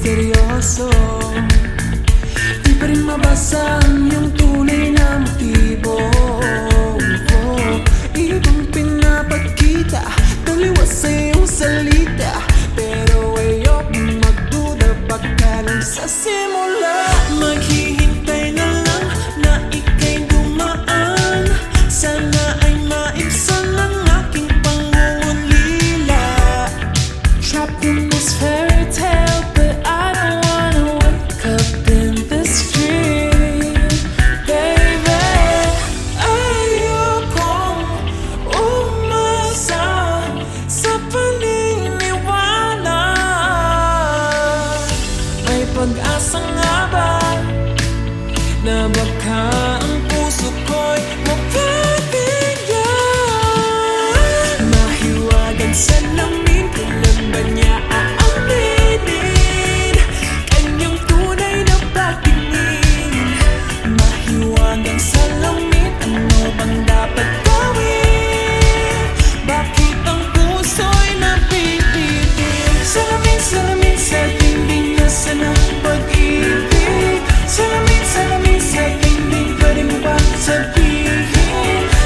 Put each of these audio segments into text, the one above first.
misteryoso. Di pa rin mabasa ang iyong tunay na motibo. Ibang pinapakita, taliwas sa iyong salita, pero ayokong magduda, baka lang sa simula. Maghihintay na lang na ika'y dumaan, sana ay maibsan ang aking pangungulila. Trapped in this fairy tale, but I don't wanna wake up in this dream, baby. Ayokong umasa sa paniniwala. May pag-asa nga ba na baka ang puso ko'y mapabigyan? Mahiwagang salamin, kailan ba niya aaminin kanyang tunay na pagtingin? Mahiwagang salamin, ano bang dapat gawin? Bakit ang puso'y nabibitin? Salamin, salamin sa dingding, nasaan ang pag-ibig? Salamin, salamin sa dingding, pwede mo ba sabihin?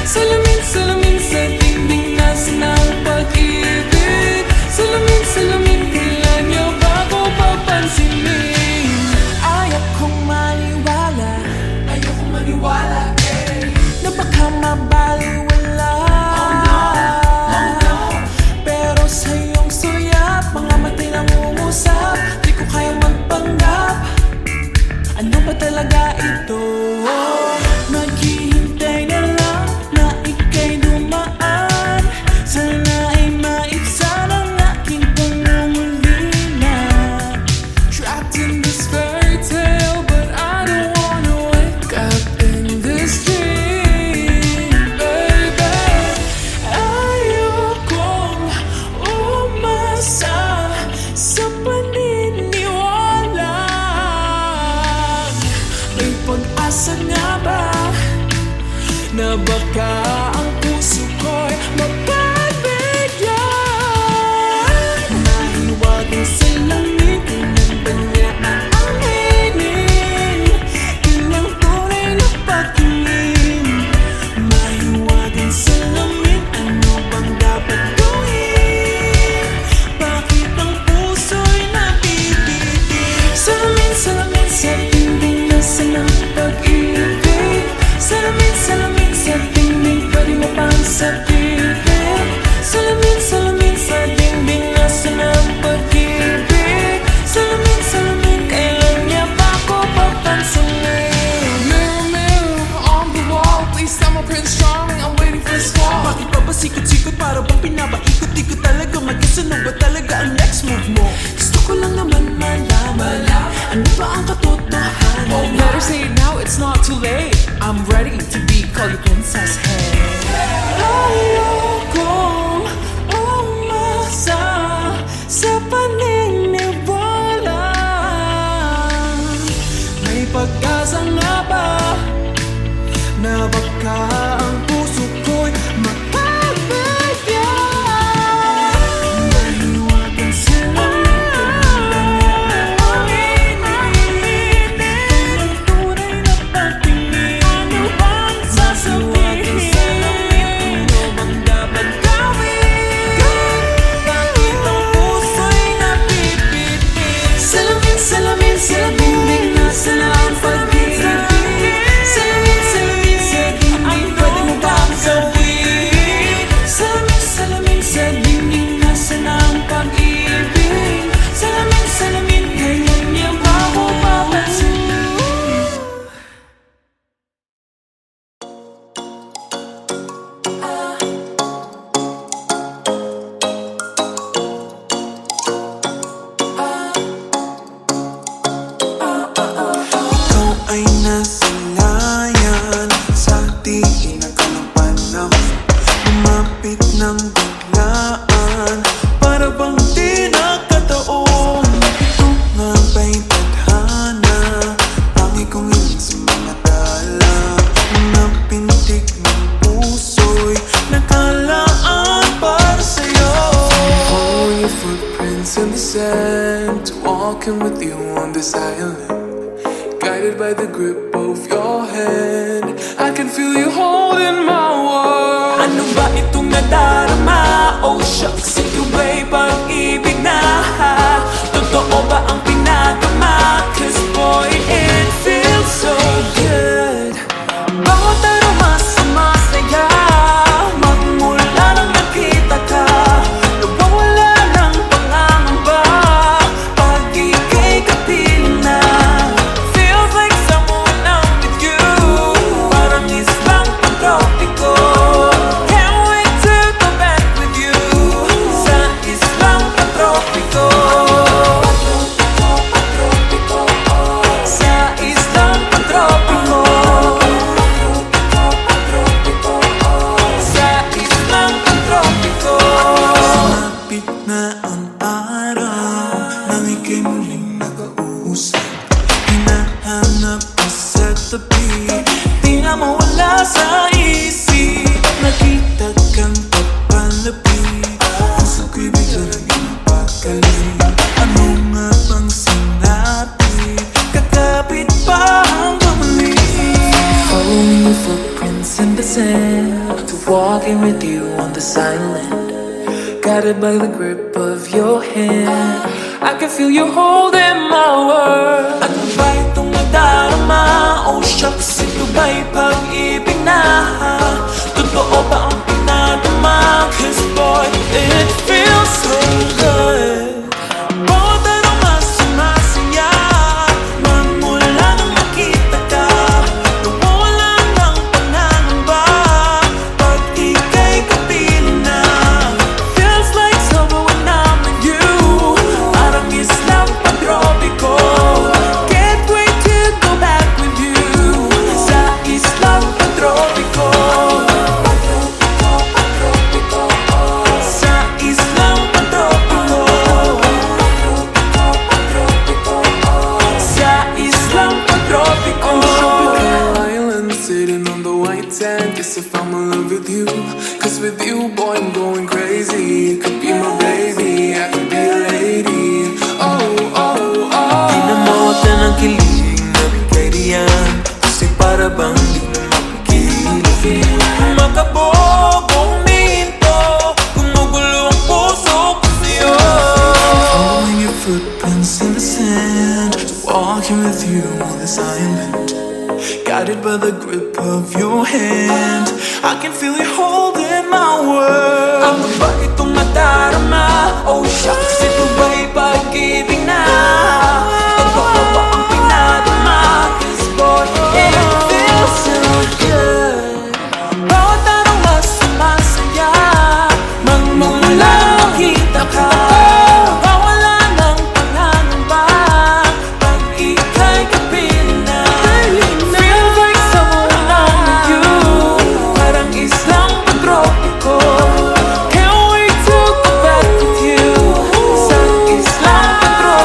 Salamin, salamin sa dingding, nasaan ang pag-ibig? Salamin, salamin, kailan niyo ba ko papansinin? Ayokong maniwala, ayokong maniwala, na baka mabaliwala. Pero sa iyong sulyap, mga mata'y nangungusap, di ko kayang magpanggap. Ano ba talaga ito? Maghihintay na lang na ika'y dumaan, sana ay maibsan ang aking pangungulila. Trapped in this fairy tale, but I don't wanna wake up in this dream, baby. Ayokong umasa sa paniniwala. May pag-asa nga ba na baka ang puso ko'y mapagbigyan? Mahiwagang salamin, kailan ba niya aaminin kanyang tunay na pagtingin? Mahiwagang salamin, ano bang dapat gawin? Bakit ang puso'y nabibitin? Salamin, salamin sa dingding, nasaan ang pag-ibig? Salamin, salamin sa dingding, pwede walking with you on this island, guided by the grip of your hand. I can feel you holding my world. Ano ba itong nadarama? Oh shucks, ito ba'y pag-ibig na? Totoo ba ang pinagama? Cause boy, it feels so good. Bawat aroma sumasaya, magmula nang nakita ka. Nawawala ng pangangamba pag ika'y kapiling na. Feels like someone I'm with you, parang islang pantropiko. Can't wait to go back with you sa islang pantropiko. Sa islang pantropiko. Sa islang pantropiko. Sumapit na ang araw nang ika'y muling nag-uusap. Hinahanap ka sa tabi, di na mawala sa isip. Nakita kang papalapit, puso ko'y biglang napakali. Ano nga bang sinapit? Kakapit pa hanggang muli. Following your footprints in the sand, to walking with you on this island, guided by the grip of your hand. I can feel you holding my world. Ano ba itong nadarama? Oh shucks, ito ba'y pag-ibig na? Totoo ba ang pinadama? Cause boy, it feels so good. Bawat aroma sumasaya, magmula nang makita ka. Nawawala ng pangangamba pag ika'y kapiling na. Feels like summer when I'm with you, parang islang pantropiko. Can't wait to go back with you sa islang pantropiko. Sa islang pantropiko. Sa islang pantropiko. On the tropical island, sitting on the white sand, guess if I'm in love with you. Cause with you, boy, I'm going crazy. You could be my baby, I could be a lady. Oh, oh, oh. Di na mawala ng kilig na bigay diyan, kasi para bang di na mapigilan. Makabogong minto, gumugulo ang puso ko sa'yo. Following your footprints in the sand, walking with you on this island, guided by the grip of your hand. I can feel you holding my world. Ano ba itong nadarama? Oh shucks, ito ba'y pag-ibig na? Totoo ba ang pinadama? Cause boy, it feels so good. Bawat aroma sumasaya, magmumula makita ka. Nawawala ng pangangamba pag ika'y kapiling na. Feels like someone I'm with you, parang islang pantropiko. Can't wait to go back with you sa islang pantropiko.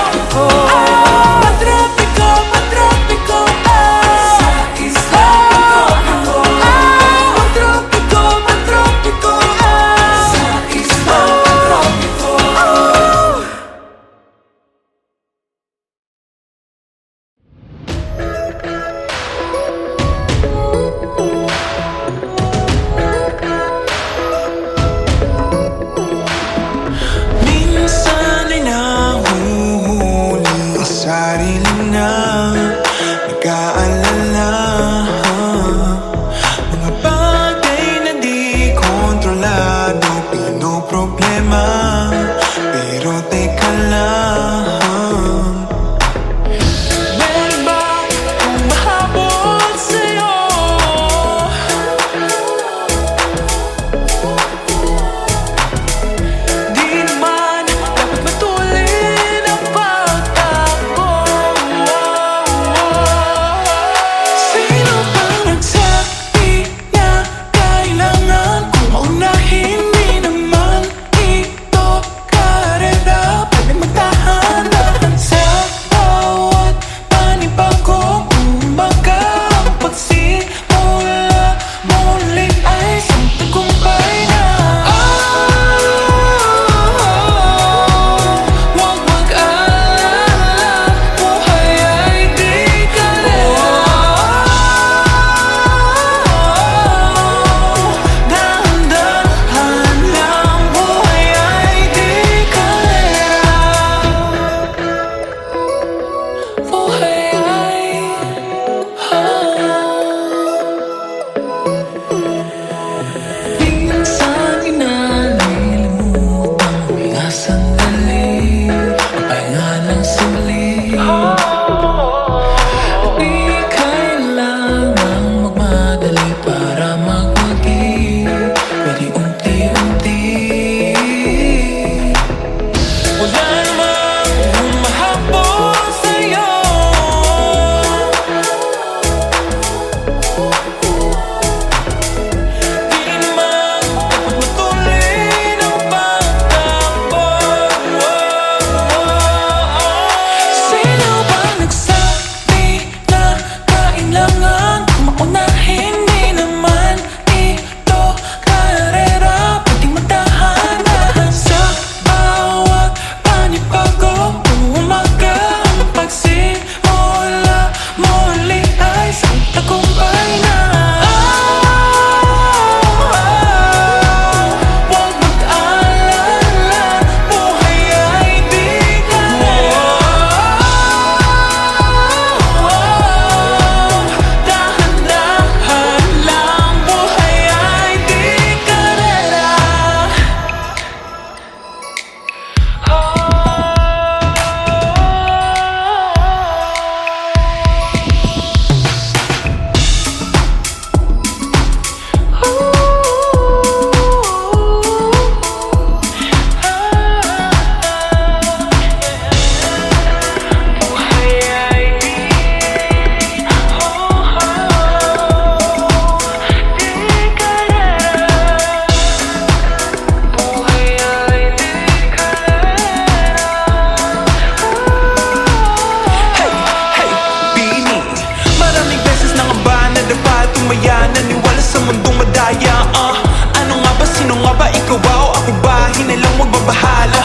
Di naman patuloy ng pagtakbo. Sino bang nagsabi na kailangan maunahin? Di naman ito karera, pwedeng magdahan-dahan sa bawat panibago. Umaga ang pagsimula, muli ay isang tagumpay na. Huwag mag-alala, buhay ay di karera. Dahan-dahan lang, buhay ay di karera. Hey, Bini, maraming beses nangabahan na dapat tumaya, naniwala sa mundong madaya. Ano nga ba, sino nga ba, ikaw ba o ako ba? Hinalang magbabahala.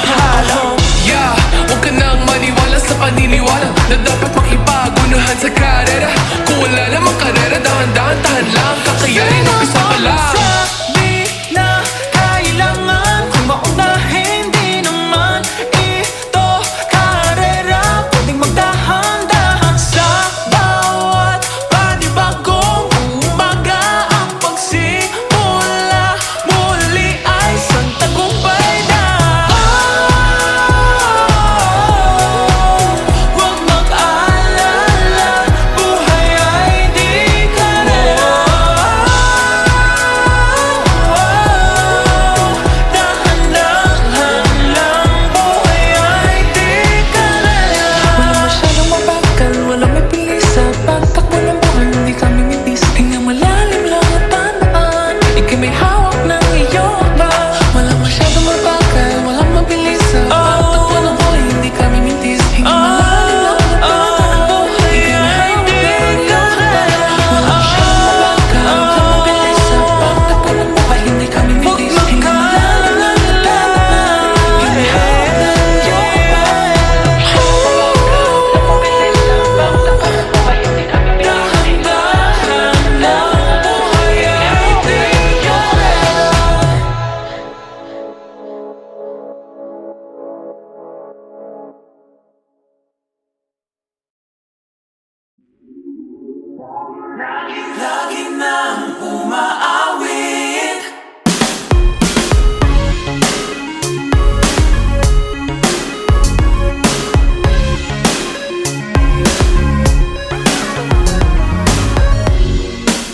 Yeah, huwag ka nang maniwala sa paniniwala na dapat makipagunahan sa karera. Kung wala namang karera, dahan-dahan, tahan lang, kakayanin, umpisa pa lang. Sabi na kailangan kung maunahin, di naman ito karera, pwedeng magdahan-dahan sa bawat panibagong umaga. Ang pagsimula, muli ay isang tagumpay na. Huwag mag-alala, buhay ay di karera. Dahan-dahan lang, buhay ay di karera. Walang masyadong mabagal, walang may bilis sa pagtakbo ng buhay, hindi kami mitis. Hingang malalim lang at tandaan, ika'y may hawak ng iyong ba. Walang masyadong mabagal, walang mabilis sa pagtakbo ng buhay, hindi kami mitis. Hingang malalim lang at tandaan, ika'y may hawak ng iyong ba. Walang masyadong mabagal, walang mabilis sa pagtakbo ng buhay, hindi kami mitis. Hingang malalim lang at tandaan, ika'y may hawak ng iyong ba. Dahan-dahan lang, buhay ay di karera. Lagi nang umaawit.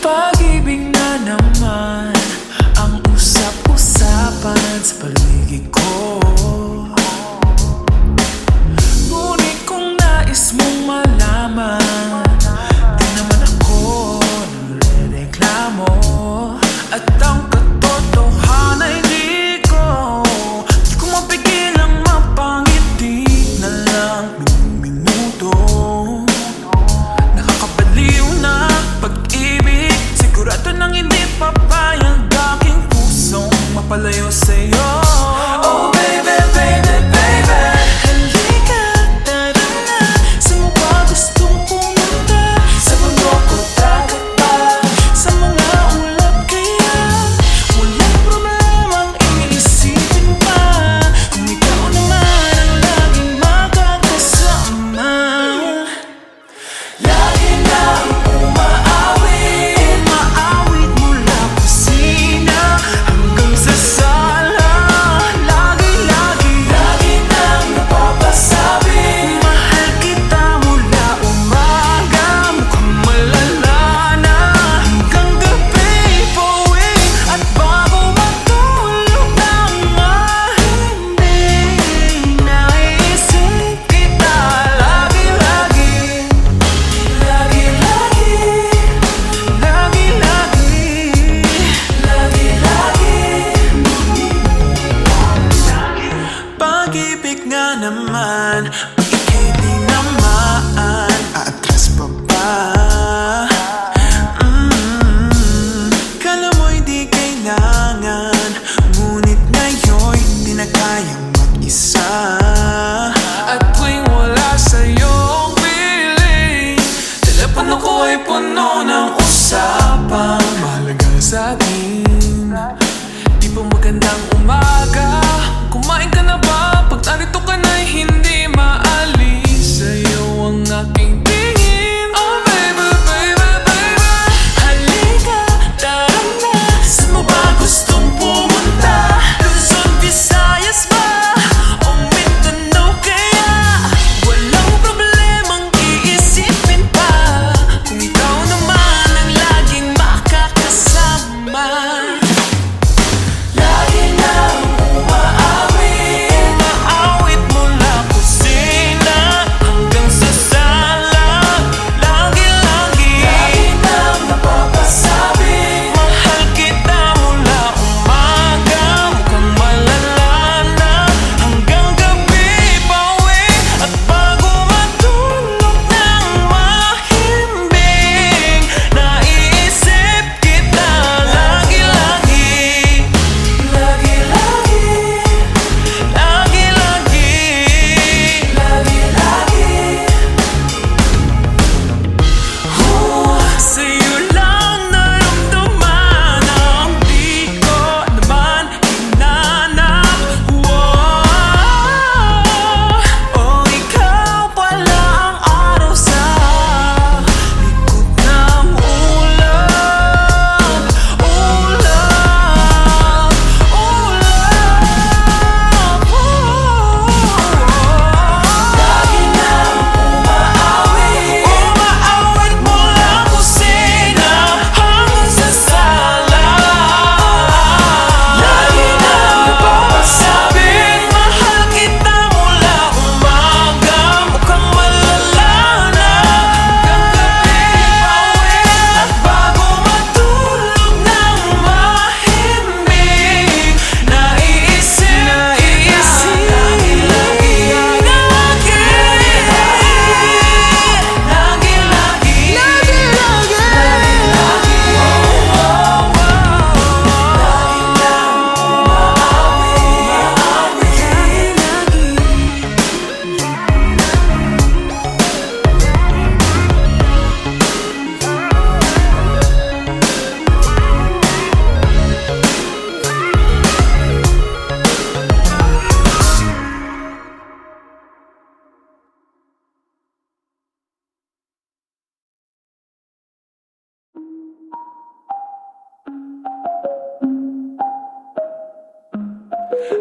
Pag-ibig na naman ang usap-usapan sa paligid ko. Ngunit kung nais mong malaman, di naman ako nagre-reklamo. At ang katotohanan ay di ko mapigilang mapangiti na lang minuto. Nakakabaliw na pag-ibig, sigurado nang hindi papayag aking pusong mapalayo sa'yo. Oh baby, baby, baby, halika, tara na. Sa mukha gustong pumunta, sa bundok o dagat pa, sa mga ulap kaya walang problemang iisipin pa. Kung ikaw naman ang laging makakasama. Lagi nang umaawit mula kusina hanggang sa sala.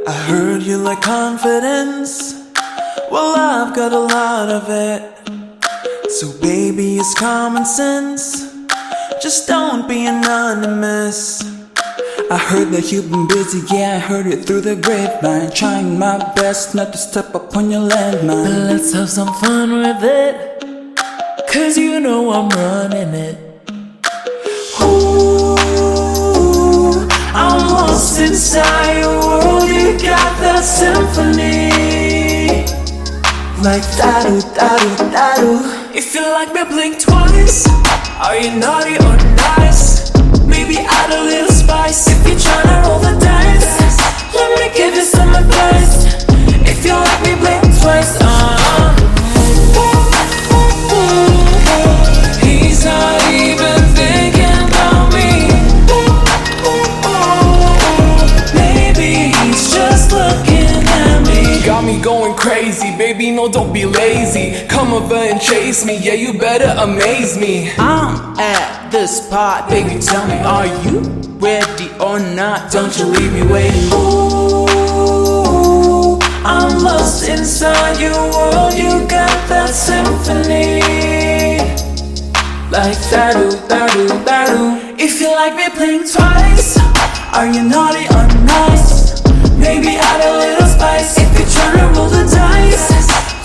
I heard you like confidence. Well, I've got a lot of it. So baby, it's common sense. Just don't be anonymous. I heard that you've been busy, yeah, I heard it through the grapevine. Trying my best not to step up on your landmine. But let's have some fun with it, 'cause you know I'm running it. Ooh, I'm lost inside your world. You got that symphony, like da-do, da-do, da-do. If you like me, blink twice. Are you naughty or nice? Maybe add a little spice. If you're tryna roll the dice, let me give you some advice. If you like me, blink twice. He's not even thinking about me. Maybe he's just looking at me. Got me going crazy, baby, no, don't be lazy. Come over and chase me, yeah, you better amaze me. I'm at the spot, baby, tell me, are you ready or not? Don't you leave me waiting. Ooh, I'm lost inside your world. You got that symphony, like da-do, da-do, da-do. If you like me, blink twice. Are you naughty or nice? Maybe add a little spice. If you're tryna roll the dice,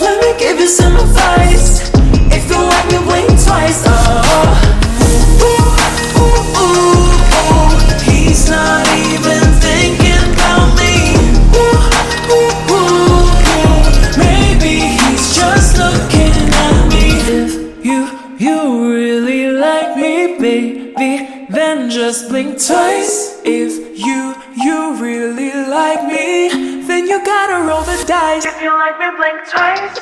let me give you some advice. If you like me, blink twice. He's not even thinking about me. Maybe he's just looking at me. If you really like me, baby, then just blink twice. If you really like me, then you gotta roll the dice. If you like me, blink twice.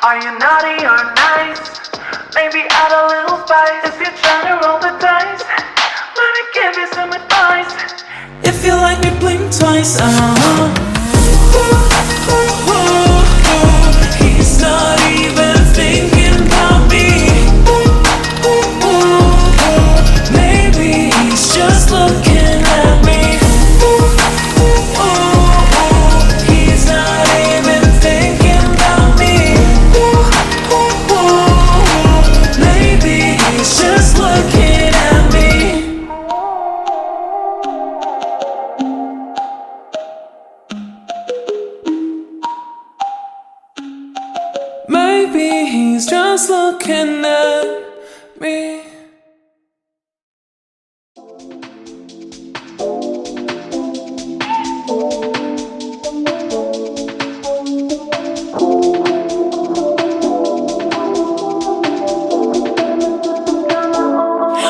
Are you naughty or nice? Maybe add a little spice. If you're trying to roll the dice, let me give you some advice. If you like me, blink twice. He's not even thinking about me. Maybe he's just looking at me. He's not even thinking about me. Maybe he's just looking at me. Maybe he's just looking at me.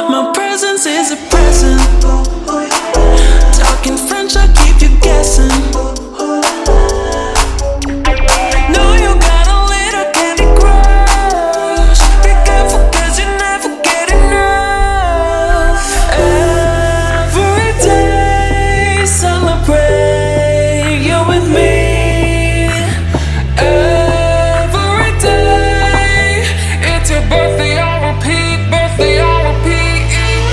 My presence is a present. Talking French, I keep you guessing. Know you got a little candy crush. Be careful 'cause you never get enough. Every day, celebrate you with me. Every day, it's your birthday, I'll repeat,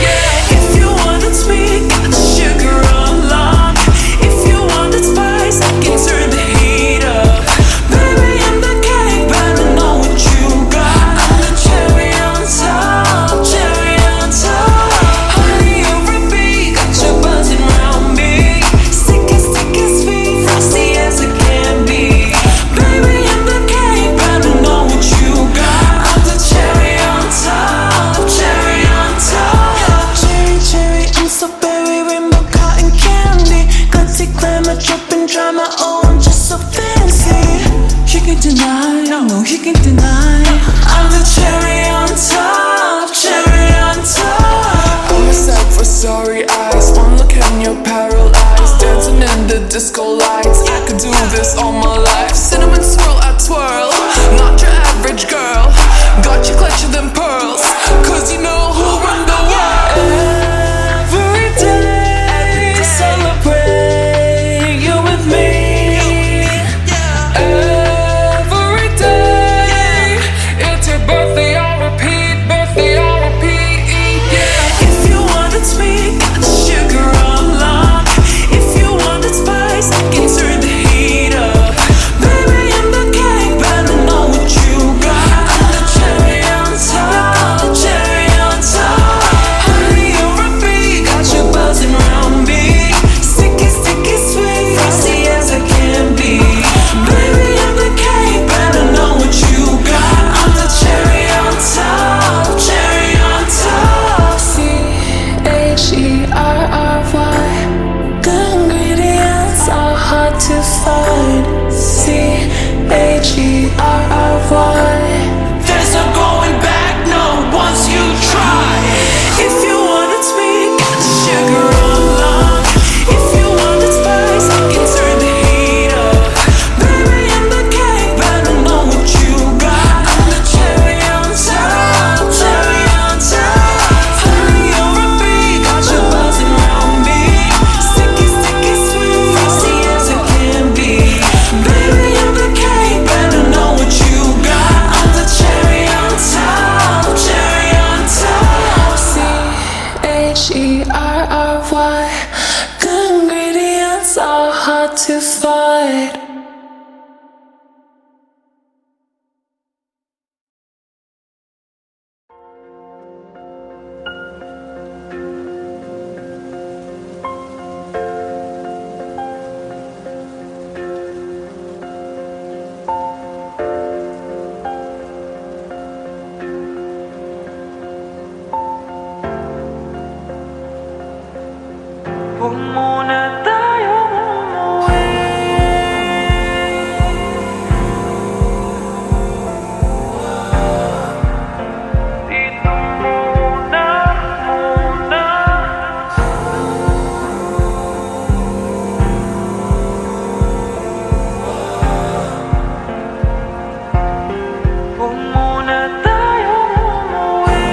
yeah. If you wanted sweet, got the sugar on lock. If you wanted spice, I can turn the heat up. Baby, I'm the cake, but I know what you got. I'm the cherry on top, cherry on top. Maybe I'm the candy, but I know what you got. If you wanted sweet, got the sugar on lock. If you wanted spice, I can turn the heat up. Baby, I'm the cake, but I know what you got. I'm the cherry on top, cherry on top. Honey, you're a bee, got you buzzing round me. Sticky, sticky, sweet, frosty as it can be. Baby, I'm the cake, but I know what you got. I'm the cherry on top, cherry on top. Cherry, cherry, I'm so berry, rainbow cotton candy. Glitzy glamour, dripping drama, oh, I'm just so fancy. You can deny, no, you can deny. I'm the cherry on top, cherry on top. I'm a sight for sorry eyes. One look and you're paralyzed. Dancing in the disco lights. I could do this all my life. Cinnamon swirl, I twirl. Not your average girl. Got you clutching them pearls. 'Cause you know who run the world. Every day, celebrate you with me. Every day, it's your birthday, I'll repeat, yeah. If you wanted sweet, got the sugar on lock. If you wanted spice, I can H-E-R-R-Y. Good ingredients are hard to find. Huwag muna tayong umuwi. Dito muna. Huwag muna tayong umuwi.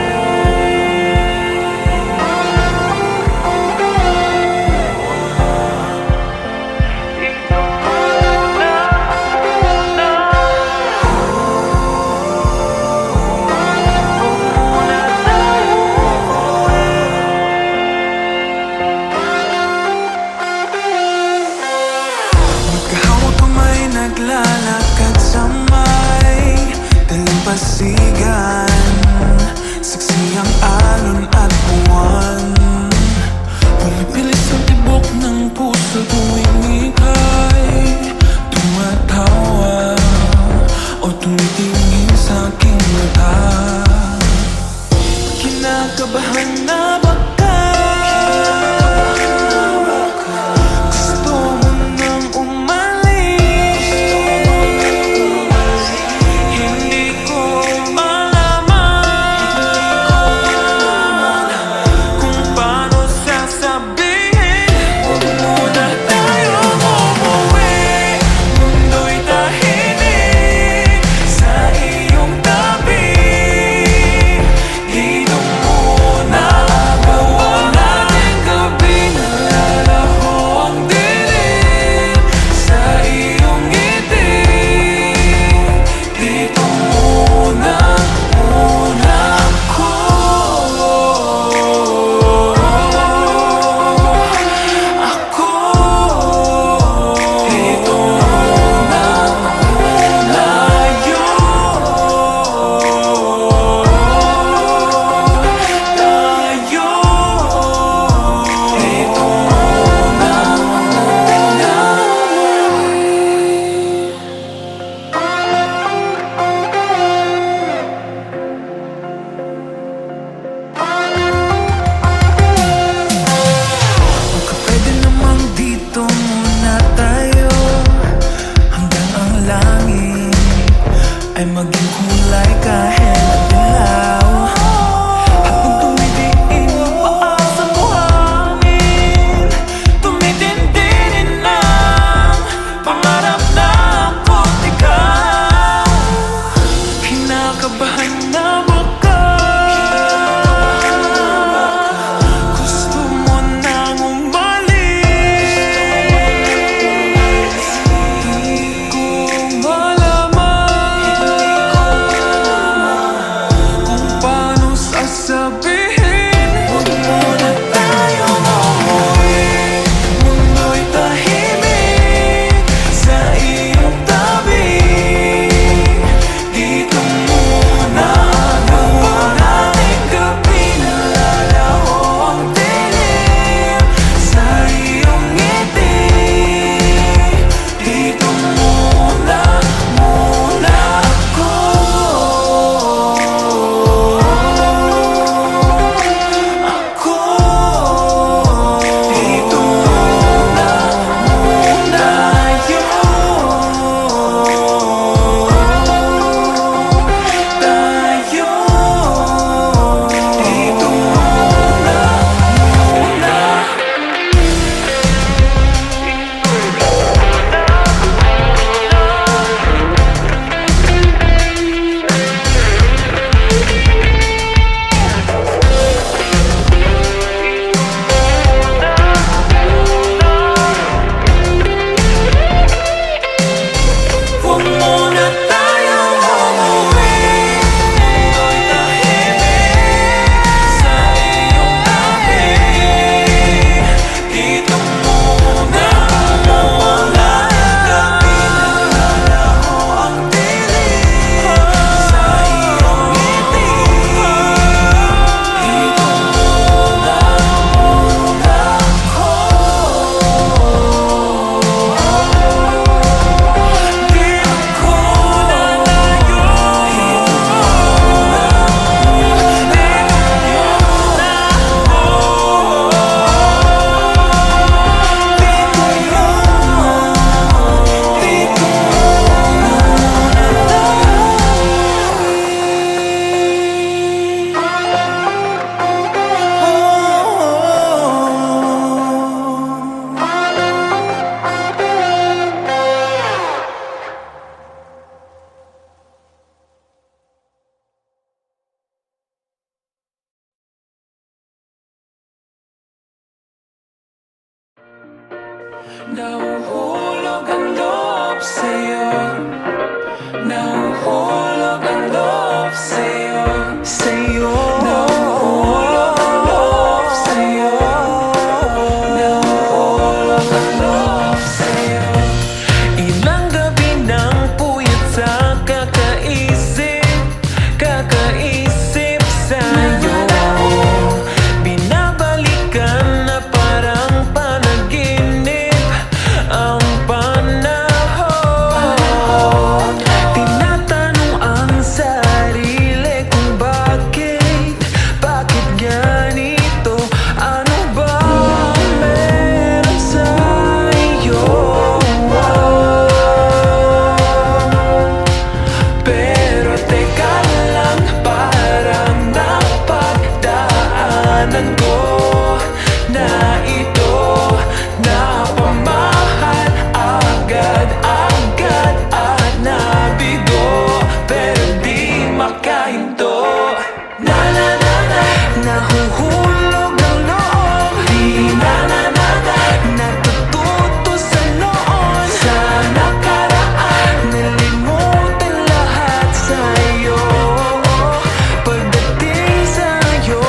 Nahuhulog ang loob sa'yo. Nahuhulog ang loob sa'yo. Sa'yo Nahuhulog ang loob sa'yo. Nahuhulog ang loob sa'yo. Ilang gabi ng puyat sa kakaisip sa'yo. Binabalikan na parang panaginip ang panahon. Tinatanong ang sarili kung bakit ganito? Ano ba ang meron sa'yo? Pero teka lang, parang napagdaanan ko na ito. Napamahal agad-agad at nabigo, pero di makahinto. Nahuhulog ang loob, natututo sa noon, sa nakaraan, nalimutan lahat sa'yo. Pagdating sa'yo,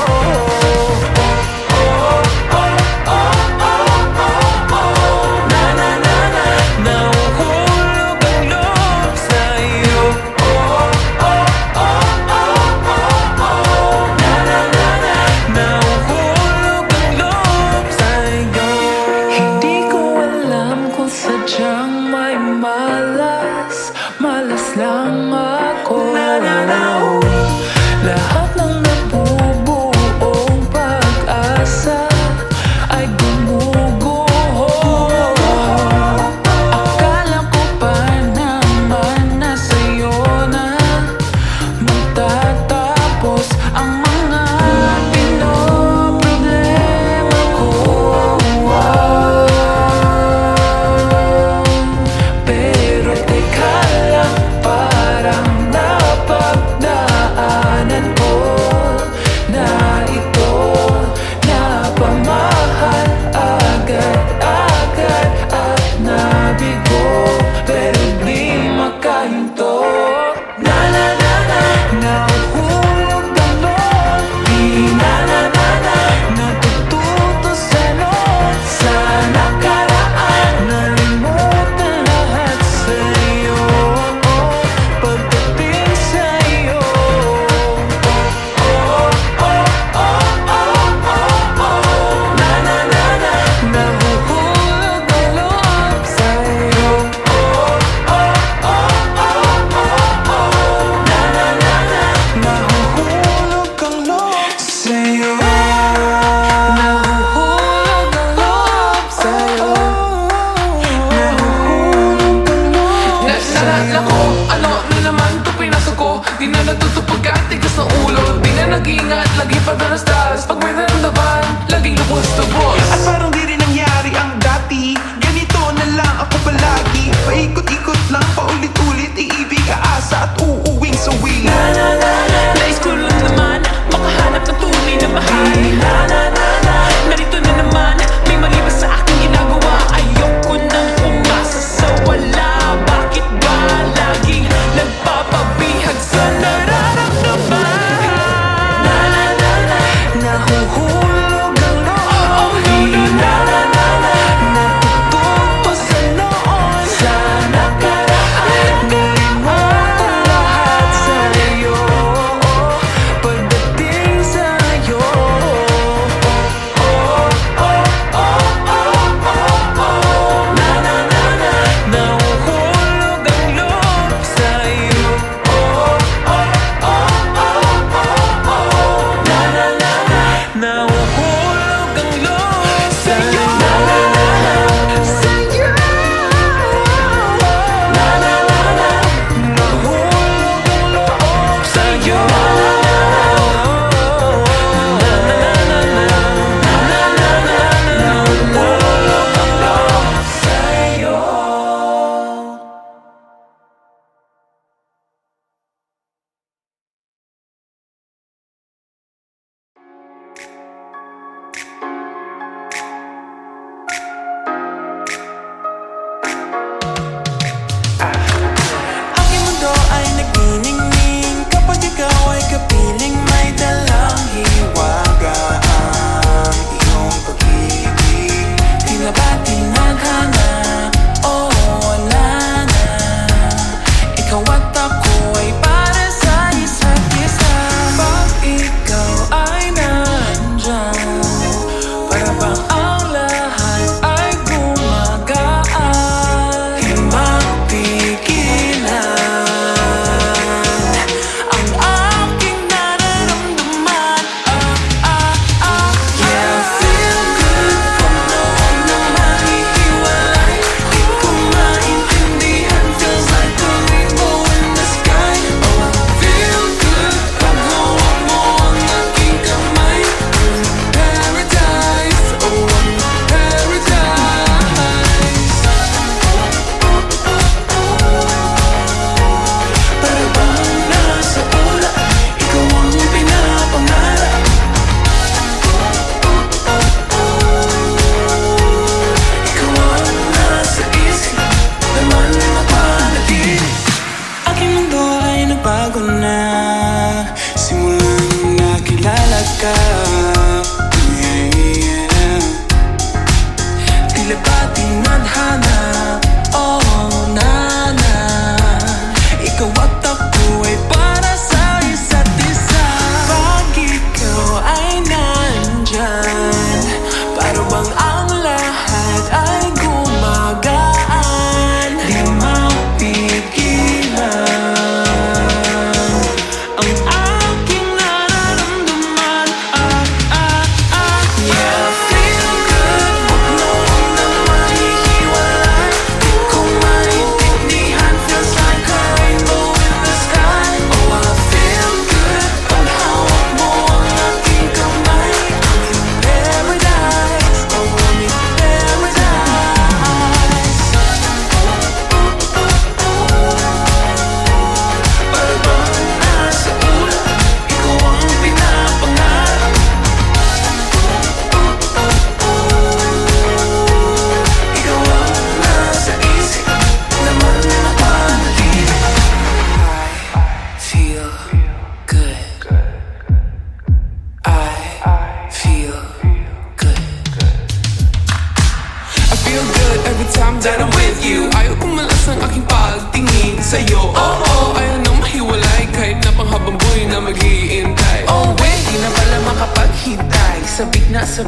time that I'm with you. Ayaw kumalas ang aking pagtingin sa'yo. Oh, ayaw nang mahiwalay kahit na panghabang buhay na mag-iintay. Oh wait, di na pala makapaghintay. Sabik na sa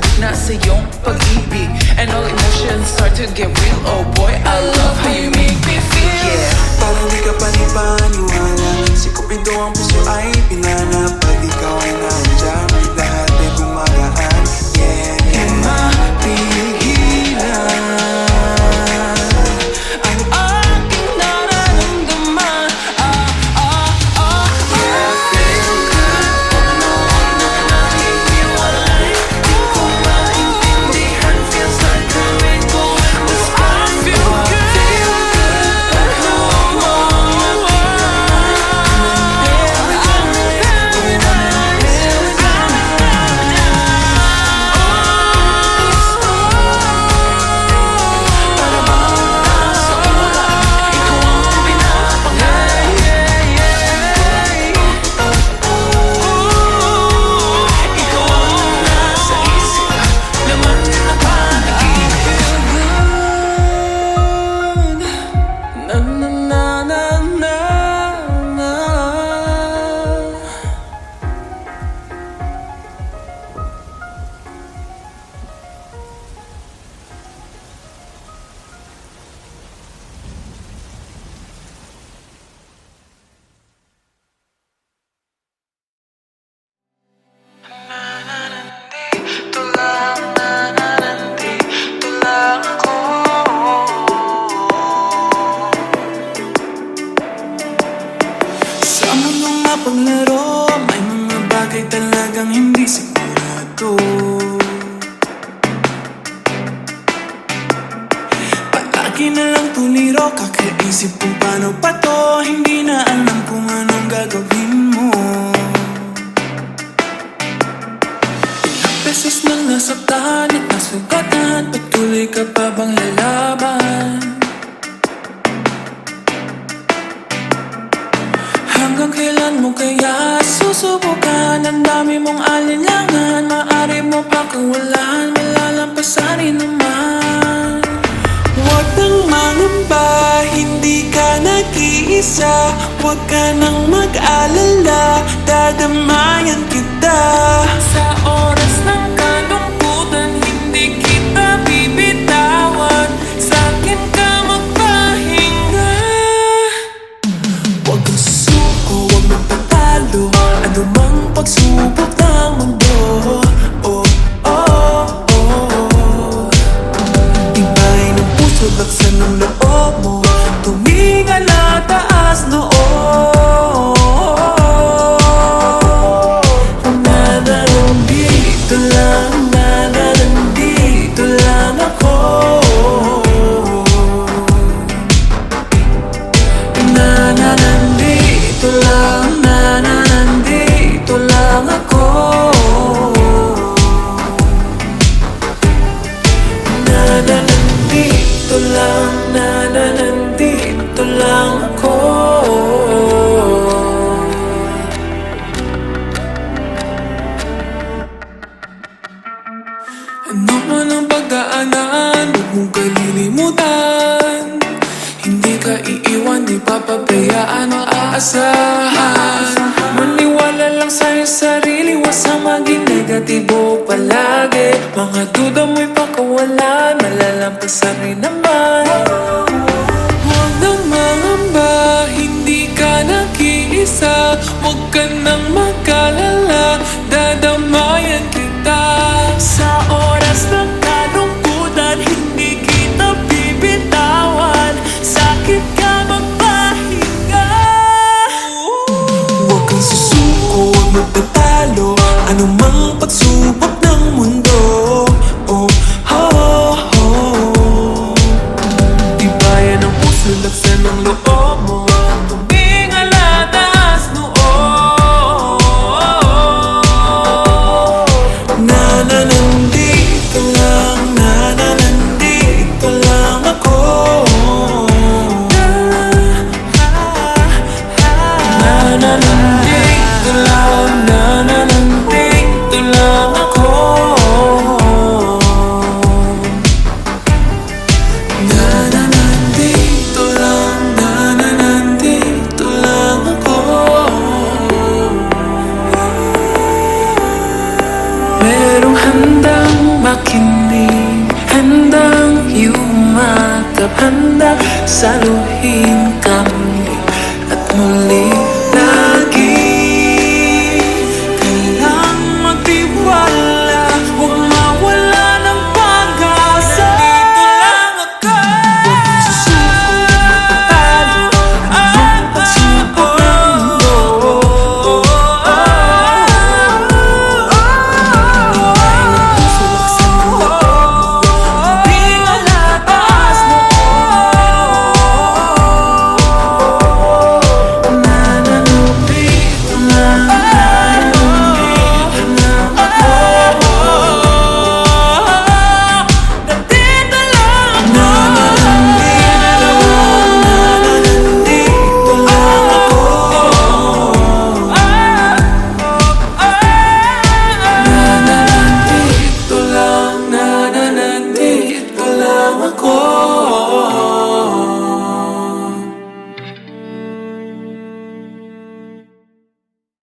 iyong pag-ibig, and all emotions start to get real. Oh boy, I love how you make me feel. Yeah. Parang di ka panipaniwala. Si Cupido ang puso ay pinanap. Pag ikaw ay nandyan, lahat ay gumagaan. Yeah, yeah. Mapigilan ang aking nararamdaman. Yeah, feel good. No one na nahihiwalay. Di ko maintindihan. Feels like a rainbow in the sky. Feel good. Na na na na na na. Sa mundong mapaglaro, may mga bagay talagang hindi sigurado. Palagi na lang tuliro, kakaisip kung paano pa to. Hindi na alam kung anong gagawin mo. Ilang beses nang nasaktan at nasugatan, patuloy ka pa bang lalaban? Hanggang kailan mo kaya susubukan? Ang dami mong alinlangan, maaari mo pa kawalan, malalampasan rin naman. Huwag nang mangamba, hindi ka nag-iisa. Huwag ka nang mag-alala, dadamayan kita. Sa oras ng kalungkutan, hindi kita bibitawan. Sa'kin ka magpahinga. Huwag kang susuko, huwag magpatalo. Ano mang pagsubok ng mundo. Oh, oh, oh. Tibay ng puso, laksan ng loob mo. Tumingala, taas noo. Nananandito lang, nananandito lang ako. Nananandito lang, nananandito lang ako. Nananandito lang, nananandito lang ako. Ano man ang pagdaanan, huwag mong kalilimutan. Hindi ka iiwan, di papabayaan o aasahan. Maniwala lang sa'yo sarili, huwag sa maging negatibo palagi. Mga duda mo'y pakawalan, malalampasan rin naman.